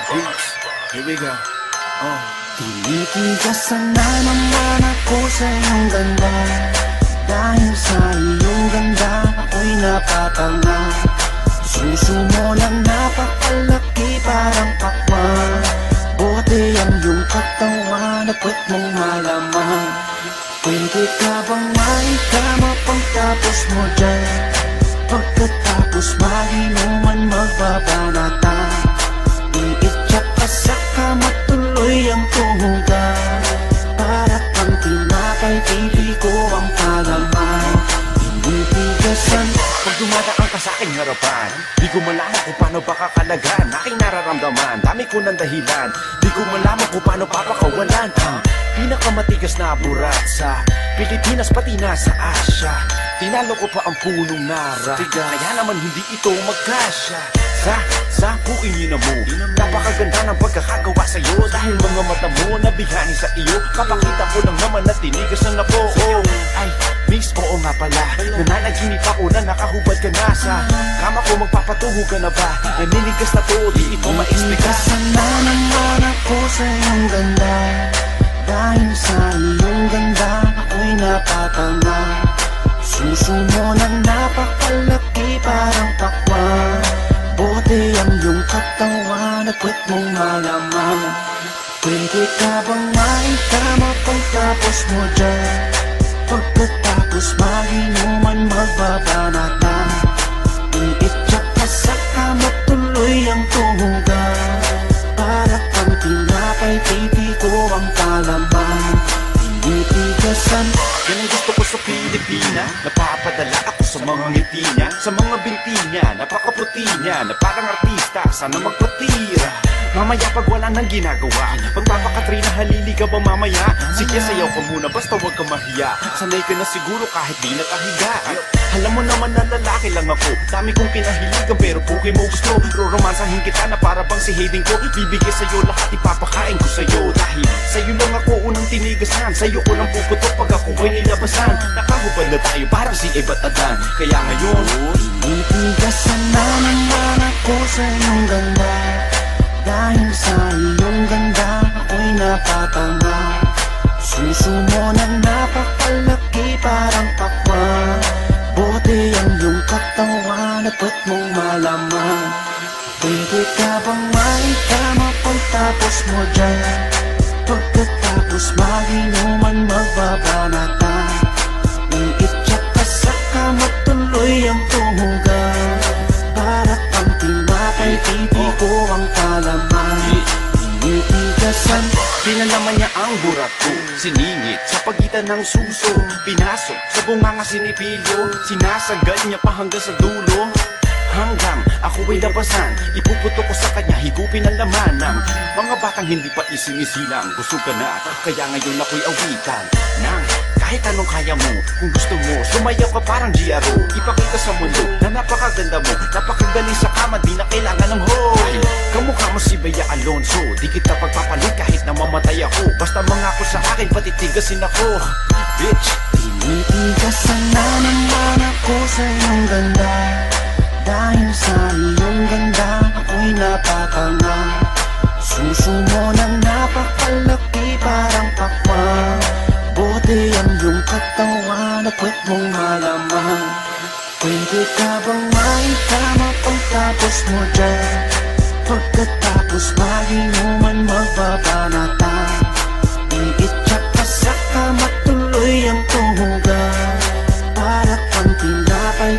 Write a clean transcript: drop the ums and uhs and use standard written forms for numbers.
Beats, here we go. Tinitigasan na naman ako sa iyong ganda. Dahil sa iyong ganda ako'y napatanga. Suso mo lang napakalaki parang pakwan. Bote ang iyong katawan at puwet mong malaman. Pwede ka bang maikama pagtapos mo dyan? Pagkatapos maginuman magbabanatan. Iitsak ka sa kama tuloy ang tuhugan. Para kang tinapay pipi ko ang palaman. Tinitigasan. Pag dumadaan ka sa aking harapan, di ko malaman kung paano ba kakalagan aking nararamdaman. Dami ko ng dahilan, di ko malaman kung paano papakawalan ang pinakamatigas na burat sa Pilipinas pati na sa Asya. Tinalo ko pa ang punong nara, kaya naman hindi ito magkasya. Sa buking ina mo, napakaganda ng pagkakagawa sa'yo. Dahil mga mata mo nabihani sa iyo, kapakita ko lang naman na tinigas ng labo. Ay, miss, oo nga pala, nananaginip ako na nakahubad ka na sa kama ko. Magpapatuho ka na ba? Naninigas na to, di ito maexplikas. Tinitigasan na naman ako sa iyong ganda. Dahil sa iyong ganda ako'y napatanga. Suso mo na napakalaki parang pakwan. Bote ang iyong katawan at puwet mong malaman. Pwede ka bang maikama pagtapos mo dyan? Pagkatapos maginuman magbabanatan. Iitsak ka sa kama tuloy ang tuhugan. Para kang tinapay pipi ko ang palaman. Tinitigasan. Yan ang gusto ko sa Pilipina. Napapadala ako sa mga ngiti niya, sa mga binti niya, napakaputi niya, na parang artista, sana magpatira. Mamaya pag wala nang ginagawa, magpapakatrina, halili ka ba mamaya? Sige, sayaw ka muna, basta wag ka mahiya. Sanay ka na siguro kahit di nakahiga. Alam mo naman na lalaki lang ako, dami kong kinahiligan pero puki mo gusto. Roromansahin kita na para bang si Hayden ko. Bibigay sa'yo lahat, ipapakain ko sa'yo. Dahil sa'yo lang ako unang tinigasan, sa'yo ko lang puputok pag ako ay nilabasan. Nakahubad na tayo parang si Ebat Adan. Kaya ngayon, tinitigasan na naman ako sa iyong ganda. Dahil sa iyong ganda ako'y napatanga. Suso mo na napakalaki parang pakwan. Bote ang iyong katawan at puwet mong malaman. Pwede ka bang maikama pagtapos mo dyan? Pagkatapos maginuman magbabanatan. Iitsak ka sa kama tuloy ang tuhugan. Para kang tinapay pipi ko ang palaman. Tinitigasan. pinalaman niya ang burat ko, siningit sa pagitan ng suso. Pinasok sa bunganga sinipilyo, sinasagal niya pa hanggang sa dulo. Hanggang ako ay labasan, ipuputok ko sa kanya, higupin ang laman ng mga batang hindi pa isinisilang. Gusto ka na, kaya ngayon ako'y awitan ng kahit anong kaya mo. Kung gusto mo, sumayaw ka parang GRO. Ipakita sa mundo na napakaganda mo, napakagaling sa kama, di na kailangan ng hoe. Kamukha mo si Bea Alonso, di kita pagpapalit kahit na mamatay ako. Basta mangako sa akin, patitigasin ako, bitch. Tinitigasan na naman ako sa iyong ganda. Dahil sa iyong ganda ako'y napatanga. Suso mo na napakalaki parang pakwan. Bote ang iyong katawan at puwet mong malaman. Pwede ka bang maikama pagtapos mo dyan? Pagkatapos maginuman magbabanatan. Iitsak ka sa kama tuloy ang tuhugan. Para kang tinapay